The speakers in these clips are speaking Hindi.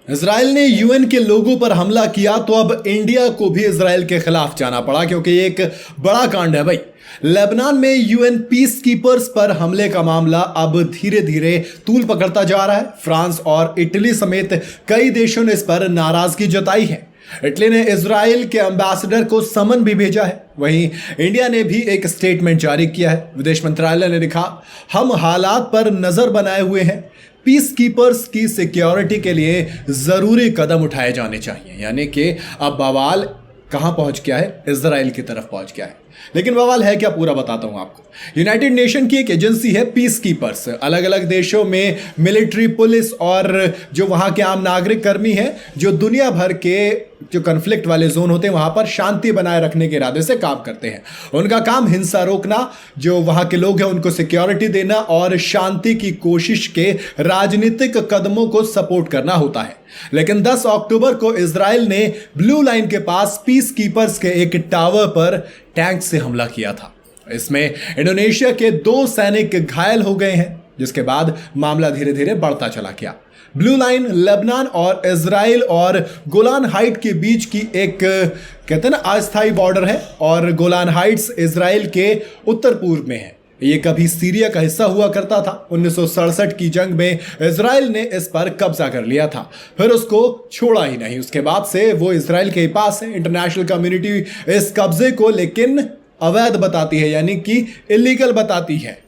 इजराइल ने यूएन के लोगों पर हमला किया तो अब इंडिया को भी इजराइल के खिलाफ जाना पड़ा, क्योंकि ये एक बड़ा कांड है भाई। लेबनान में यूएन पीस कीपर्स पर हमले का मामला अब धीरे धीरे तूल पकड़ता जा रहा है। फ्रांस और इटली समेत कई देशों ने इस पर नाराजगी जताई है। इटली ने इजराइल के एम्बेसडर को समन भी भेजा है। वहीं इंडिया ने भी एक स्टेटमेंट जारी किया है। विदेश मंत्रालय ने लिखा, हम हालात पर नजर बनाए हुए हैं, पीस कीपर्स की सिक्योरिटी के लिए जरूरी कदम उठाए जाने चाहिए। यानी कि अब बवाल कहां पहुंच गया है? इजराइल की तरफ पहुंच गया है। लेकिन बवाल है क्या, पूरा बताता हूं आपको। यूनाइटेड नेशन की एक एजेंसी है पीस कीपर्स। अलग अलग देशों में मिलिट्री, पुलिस और जो वहां के आम नागरिक कर्मी हैं, जो दुनिया भर के जो कन्फ्लिक्ट वाले जोन होते हैं वहां पर शांति बनाए रखने के इरादे से काम करते हैं। उनका काम हिंसा रोकना, जो वहां के लोग हैं उनको सिक्योरिटी देना और शांति की कोशिश के राजनीतिक कदमों को सपोर्ट करना होता है। लेकिन 10 अक्टूबर को इजराइल ने ब्लू लाइन के पास पीस कीपर्स के एक टावर पर टैंक से हमला किया था। इसमें इंडोनेशिया के 2 सैनिक घायल हो गए हैं, जिसके बाद मामला धीरे धीरे बढ़ता चला गया। ब्लू लाइन लेबनान और इजराइल और गोलान हाइट के बीच की एक कहते हैं ना अस्थायी बॉर्डर है, और गोलान हाइट्स इजराइल के उत्तर पूर्व में है। ये कभी सीरिया का हिस्सा हुआ करता था। 1967 की जंग में इजराइल ने इस पर कब्जा कर लिया था, फिर उसको छोड़ा ही नहीं। उसके बाद से वो इजराइल के पास है। इंटरनेशनल कम्युनिटी इस कब्जे को लेकिन अवैध बताती है, यानी कि इलीगल बताती है।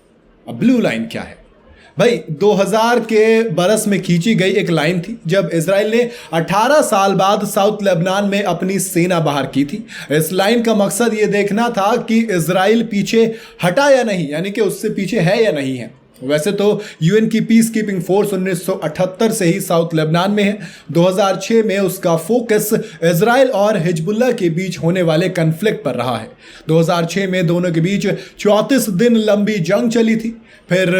अब ब्लू लाइन क्या है भाई? 2000 के बरस में खींची गई एक लाइन थी, जब इजराइल ने 18 साल बाद साउथ लेबनान में अपनी सेना बाहर की थी। इस लाइन का मकसद ये देखना था कि इजराइल पीछे हटा या नहीं, यानी कि उससे पीछे है या नहीं है। वैसे तो यूएन की पीस कीपिंग फोर्स 1978 से ही साउथ लेबनान में है। 2006 में उसका फोकस इजराइल और हिजबुल्लाह के बीच होने वाले कन्फ्लिक्ट पर रहा है। 2006 में दोनों के बीच 34 दिन लंबी जंग चली थी। फिर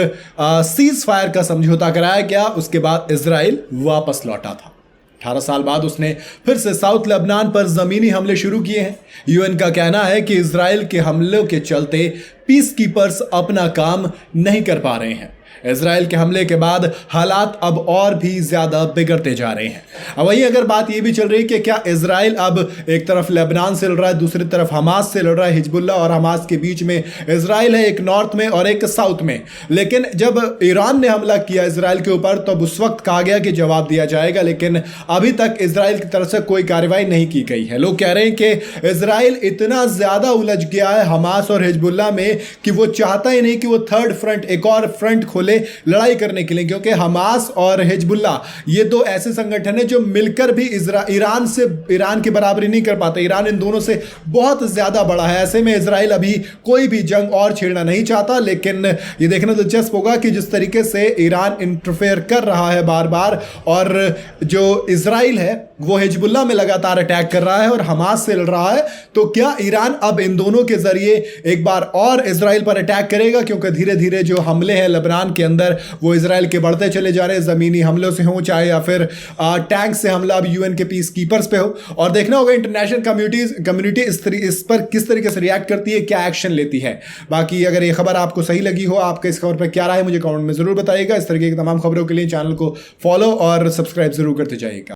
सीज फायर का समझौता कराया गया। उसके बाद इजराइल वापस लौटा था। 18 साल बाद उसने फिर से साउथ लेबनान पर जमीनी हमले शुरू किए हैं। यूएन का कहना है कि इजराइल के हमलों के चलते पीस कीपर्स अपना काम नहीं कर पा रहे हैं। इजराइल के हमले के बाद हालात अब और भी ज्यादा बिगड़ते जा रहे हैं। अब वहीं अगर बात यह भी चल रही है कि क्या इजराइल अब एक तरफ लेबनान से लड़ रहा है, दूसरी तरफ हमास से लड़ रहा है। हिजबुल्लाह और हमास के बीच में इजराइल है, एक नॉर्थ में और एक साउथ में। लेकिन जब ईरान ने हमला किया इजराइल के ऊपर, तो उस वक्त कहा गया कि जवाब दिया जाएगा, लेकिन अभी तक इजराइल की तरफ से कोई कार्रवाई नहीं की गई है। लोग कह रहे हैं कि इजराइल इतना ज्यादा उलझ गया है हमास और हिजबुल्लाह में कि वो चाहता ही नहीं कि वो थर्ड फ्रंट, एक और फ्रंट खोले लड़ाई करने के लिए, क्योंकि हमास और हिजबुल्लाह ये 2 ऐसे संगठन हैं जो मिलकर भी ईरान की बराबरी नहीं कर पाते। ईरान इन दोनों से बहुत ज्यादा बड़ा है। ऐसे में इजराइल अभी कोई भी जंग और छेड़ना नहीं चाहता। लेकिन ये देखना दिलचस्प होगा कि जिस तरीके से ईरान इंटरफेयर कर रहा है बार बार, और जो इजराइल है वो हिजबुल्लाह में लगातार अटैक कर रहा है और हमास से लड़ रहा है, तो क्या ईरान अब इन दोनों के जरिए एक बार और इजराइल पर अटैक करेगा? क्योंकि धीरे धीरे जो हमले हैं लेबनान के अंदर वो इजराइल के बढ़ते चले जा रहे हैं, जमीनी हमलों से हो चाहे या फिर टैंक से हमला अब यूएन के पीस कीपर्स पे हो। और देखना होगा इंटरनेशनल कम्युनिटी इस पर किस तरीके से रिएक्ट करती है, क्या एक्शन लेती है। बाकी अगर ये खबर आपको सही लगी हो, आपके इस खबर पर क्या राय है, मुझे कमेंट में जरूर बताइएगा। इस तरीके की तमाम खबरों के लिए चैनल को फॉलो और सब्सक्राइब जरूर करते जाइएगा।